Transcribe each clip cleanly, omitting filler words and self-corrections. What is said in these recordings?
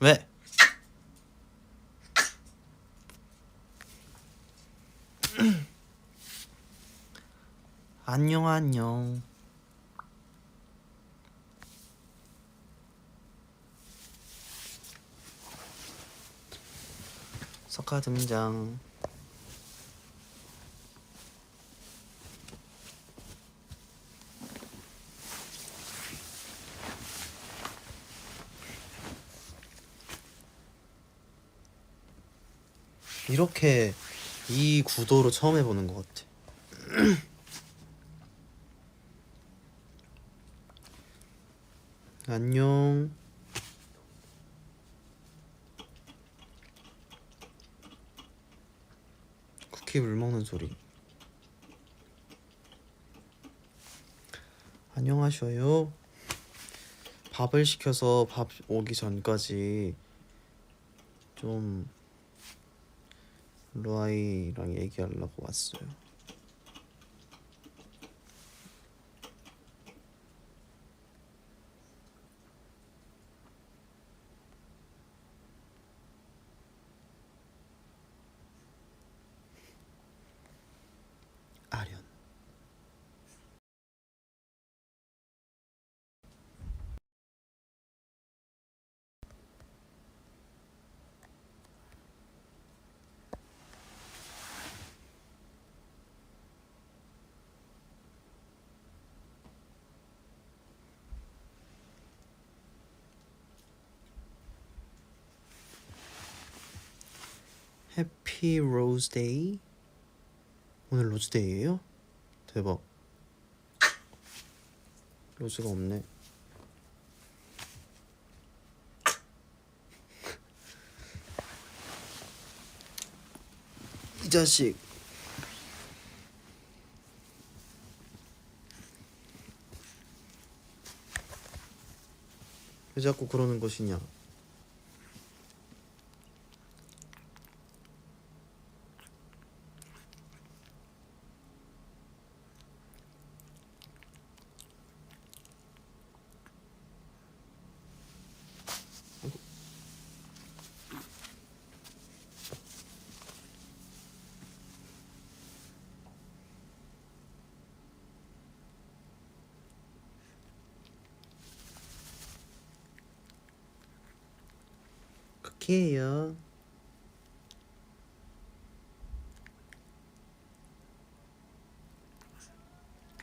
왜? 안녕 안녕. 석화 등장. 이렇게 이 구도로 처음 해보는 것 같아. 안녕. 쿠키 물 먹는 소리. 안녕하셔요. 밥을 시켜서 밥 오기 전까지 좀 루아이랑 얘기하려고 왔어요. 아련. 해피 로즈데이? 오늘 로즈데이예요? 대박. 로즈가 없네. 이 자식. 왜 자꾸 그러는 것이냐. 쿠키예요.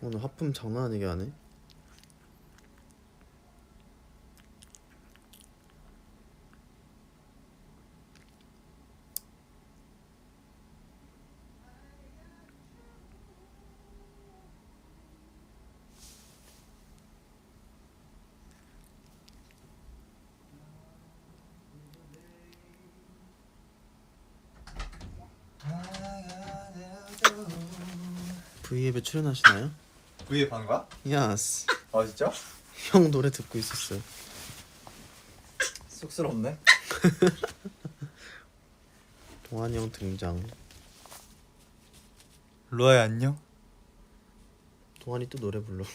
오늘 하품 장난 아니게 하네. V앱에 출연하시나요? V앱 하는 거야? 야스. 아 진짜? 형 노래 듣고 있었어요. 쑥스럽네. 동환이 형 등장. 루아야 안녕. 동환이 또 노래 불러.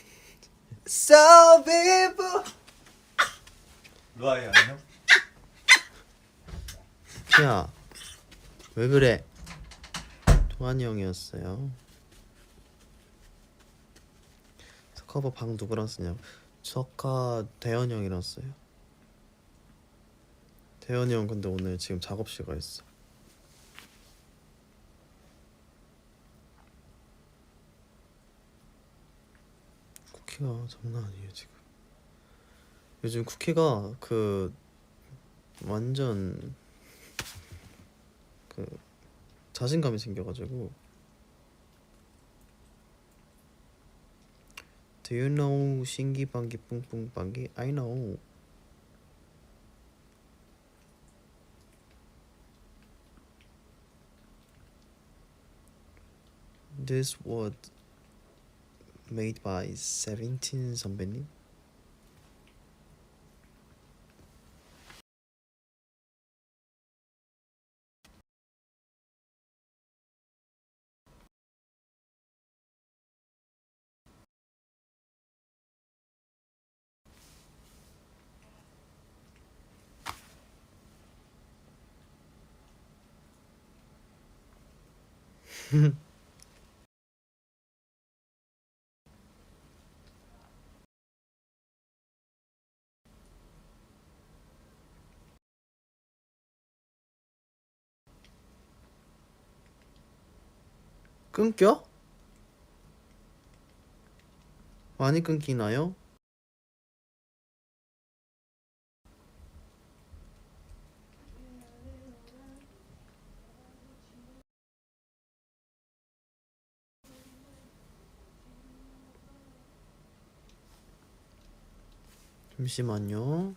So beautiful. 루아야 안녕. 야, 왜 그래? 동환이 형이었어요. 석화버 방 누구랑 쓰냐고. 석화 대현이 형이랑 써요. 대현이 형 근데 오늘 지금 작업실 가 있어. 쿠키가 장난 아니에요 지금. 요즘 쿠키가 그 완전 그 자신감이 생겨가지고. Do you know 신기방기 뿡뿡방기? I know. This was made by Seventeen 선배님. 끊겨? 많이 끊기나요? 잠시만요.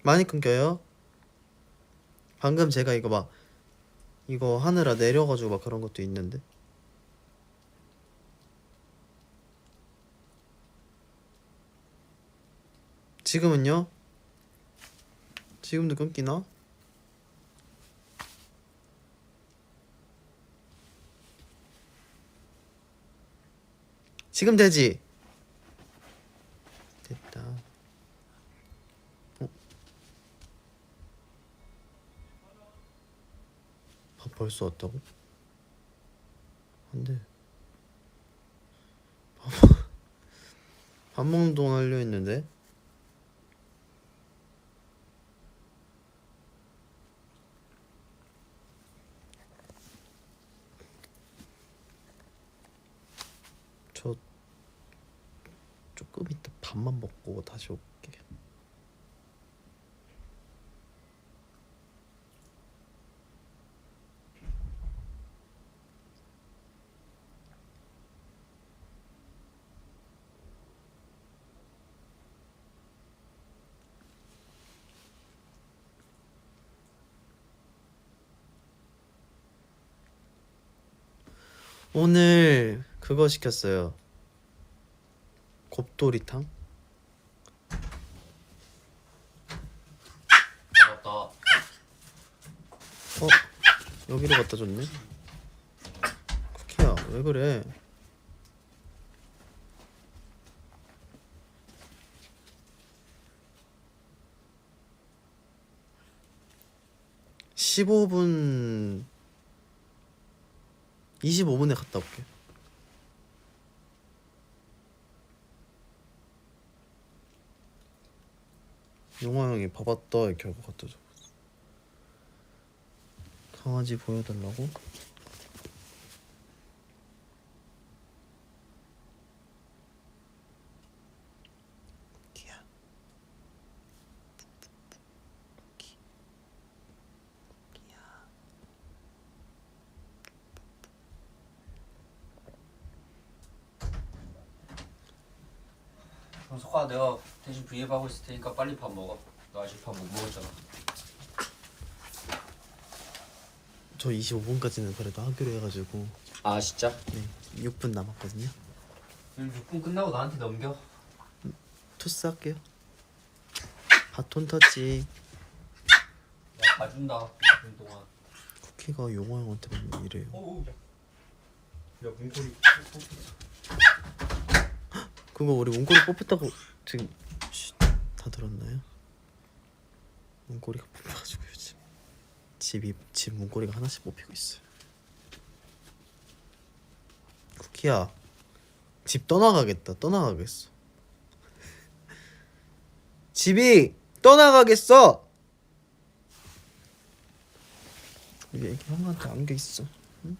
많이 끊겨요? 방금 제가 이거 하느라 내려가지고 막 그런 것도 있는데. 지금은요? 지금도 끊기나? 지금 되지? 됐다. 밥 벌써 왔다고? 안 돼. 밥 먹는 동안 하려 했는데. 저 조금 이따 밥만 먹고 다시 올게. 오늘 그거 시켰어요. 곱돌이탕? 맞다. 여기로 갖다 줬네. 쿠키야, 왜 그래? (15분) 25분에 갔다 올게. 용화 형이 밥 왔다 이렇게 하고 갖다 줘. 강아지 보여달라고? 쿠키야. 정석아, 내가 대신 브이앱 하고 있을 테니까 빨리 밥 먹어. 너 아직 밥 못 먹었잖아. 저 25분까지는 그래도 하기로 해가지고. 아 진짜? 네, 6분 남았거든요. 6분 끝나고 나한테 넘겨. 토스 할게요. 바톤 터치. 내가 봐준다. 6분 동안. 쿠키가 용화 형한테 맨날 이래요. 오우. 야 문고리. 그거 우리 문고리 뽑혔다고 지금 다 들었나요? 문고리가 뽑혀가지고 요즘 집 문고리가 하나씩 뽑히고 있어요. 쿠키야, 집 떠나가겠어. 집이 떠나가겠어. 우리 애기 형한테 안겨 있어. 응?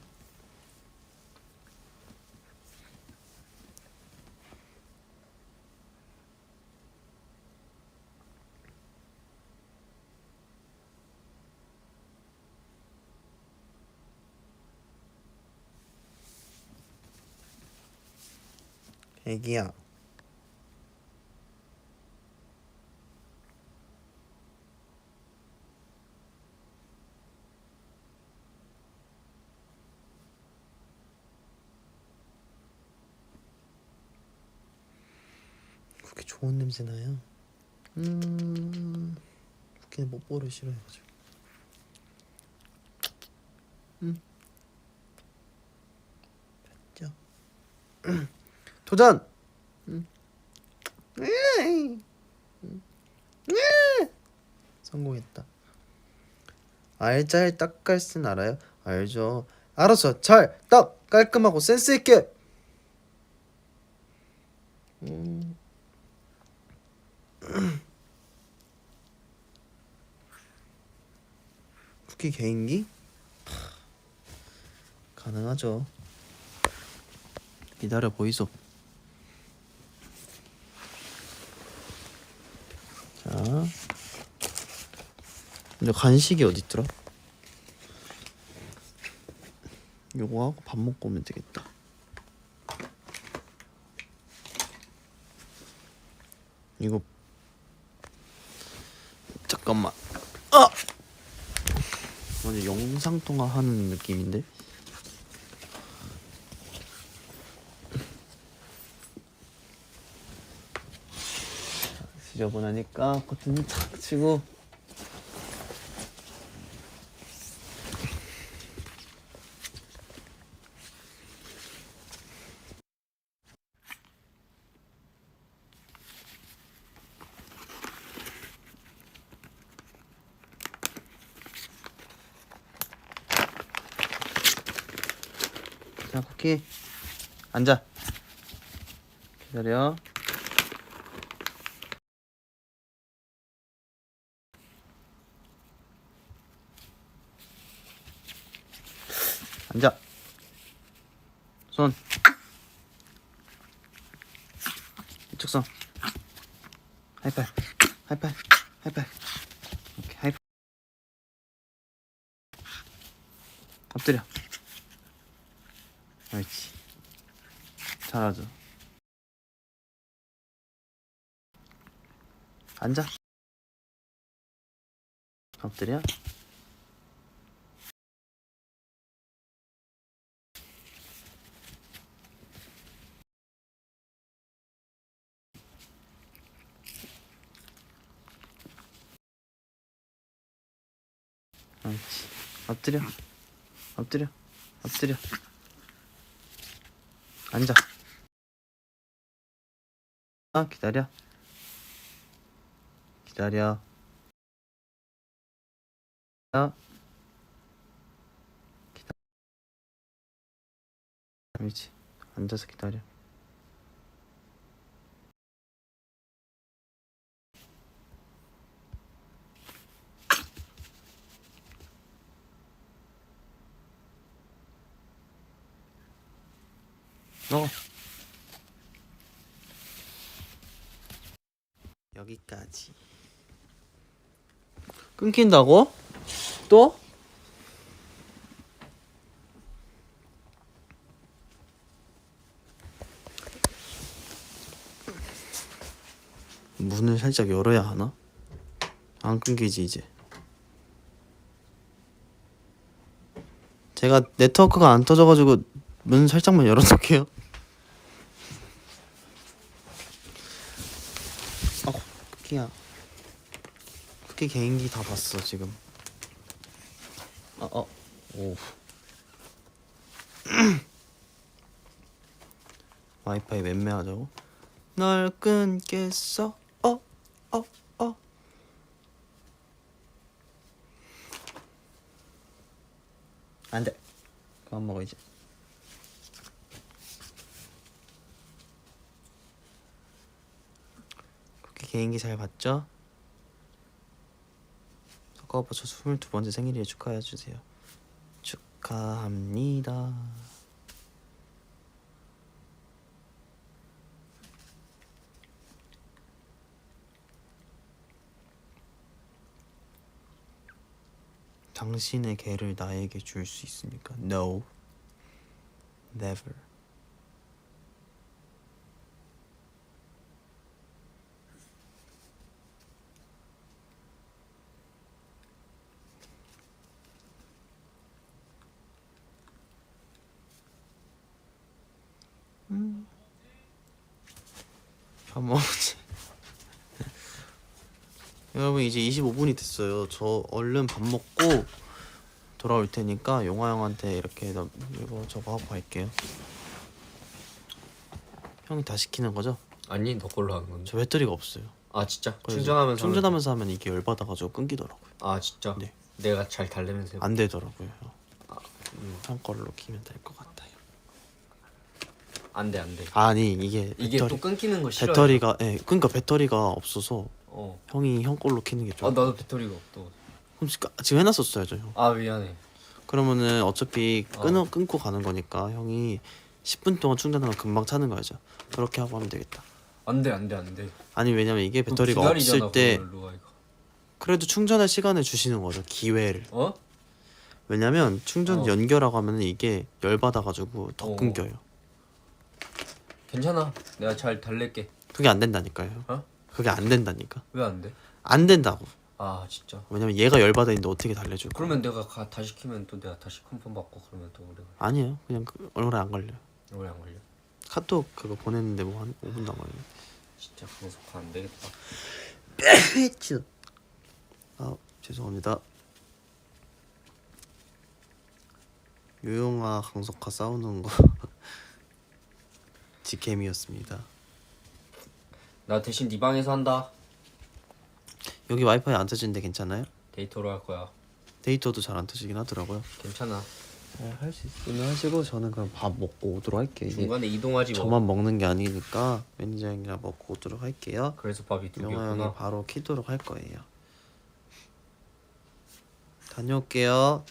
애기야. 그렇게 좋은 냄새 나요? 쿠키는 뽀뽀를 싫어해가지고. 됐죠. 도전. 으이. 성공했다. 알잘 딱갈슨 알아요? 알죠. 알았어. 잘, 딱, 깔끔하고 센스 있게. 쿠키 개인기? 가능하죠. 기다려 보이소. 자, 이제 간식이 어디 있더라? 요거 하고 밥 먹고 오면 되겠다. 이거 잠깐만. 완전 영상 통화 하는 느낌인데. 지저분하니까 커튼 탁 치고. 자, 쿠키 앉아. 기다려. 앉아. 손. 이쪽 손. 하이파이. 하이파이. 하이파이. 오케이. 하이파이. 엎드려. 옳지. 잘하죠. 앉아. 엎드려. 옳지. 엎드려. 엎드려. 엎드려. 앉아. 기다려. 기다려. 기다려. 옳지. 앉아서 기다려. 먹어. 여기까지. 끊긴다고? 또? 문을 살짝 열어야 하나? 안 끊기지 이제. 제가 네트워크가 안 터져가지고 문 살짝만 열어놓을게요. 쿠키야. 쿠키 개인기 다 봤어 지금. 오. 와이파이 맴매하자고? 널 끊겠어? 안돼. 그만 먹어 이제. 쿠키 개인기 잘 봤죠? 석가오빠 저 22번째 생일이에 축하해주세요. 축하합니다. 당신의 개를 나에게 줄 수 있습니까? No, never. 밥 먹었지. 여러분 이제 25분이 됐어요. 저 얼른 밥 먹고 돌아올 테니까 용화 형한테 이렇게 이거 저거 하고 갈게요. 형이 다 시키는 거죠? 아니 너 걸로 하는 건데. 저 배터리가 없어요. 아 진짜? 그래서 충전하면서 충전하면서 하면 이게 열받아가지고 끊기더라고요. 아 진짜? 네. 내가 잘 달래면서 해볼게. 안 되더라고요. 아, 형 걸로 키면 될 것 같아요. 안돼 안돼. 아니 이게 이게 또 끊기는 거 싫어. 배터리가 그러니까 배터리가 없어서 어. 형이 형 걸로 키는 게 아 좋아. 나도 배터리가 없어. 그럼 지금 해놨었어야죠 형. 아 미안해. 그러면은 어차피 어. 끊고 가는 거니까 형이 10분 동안 충전하면 금방 차는 거죠. 그렇게 하고 하면 되겠다. 안돼 안돼 안돼. 아니 왜냐면 이게 배터리가 없을 때 이거. 그래도 충전할 시간을 주시는 거죠. 기회를. 어? 왜냐면 충전 어. 연결하고 하면은 이게 열받아가지고 더 어. 끊겨요. 괜찮아. 내가 잘 달랠게. 그게 안 된다니까요. 어? 그게 안 된다니까. 왜 안 돼? 안 된다고. 아 진짜. 왜냐면 얘가 열받아 있는데 어떻게 달래줄 거야. 그러면 내가 다시 키면 또 내가 다시 컨펌 받고 그러면 또 오래 걸려. 아니에요. 그냥 오래 안 걸려요. 오래 안 걸려. 카톡 그거 보냈는데 뭐 한 5분도 안 걸려요. 진짜 방송 안 되겠다. 아 죄송합니다. 유용아 강석화 싸우는 거 직캠이었습니다. 나 대신 네 방에서 한다. 여기 와이파이 안 터지는데 괜찮아요? 데이터로 할 거야. 데이터도 잘 안 터지긴 하더라고요. 괜찮아. 할 수 있으면 하시고 저는 그럼 밥 먹고 오도록 할게요. 이게 중간에 이동하지 뭐. 저만 먹는 게 아니니까 매니저 형이랑 먹고 오도록 할게요. 그래서 밥이 두 용화 형이 개구나. 바로 키도록 할 거예요. 다녀올게요.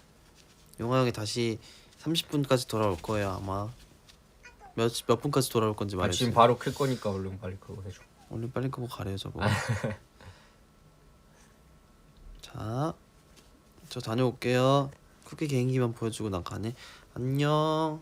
용화 형이 다시 30분까지 돌아올 거예요 아마. 몇 분까지 돌아올 건지 아 말해주세요. 지금 바로 클 거니까 얼른 빨리 그거 해줘. 오늘 빨리 끄고 가래요 저거. 자, 저 다녀올게요. 쿠키 개인기만 보여주고 난 가네. 안녕.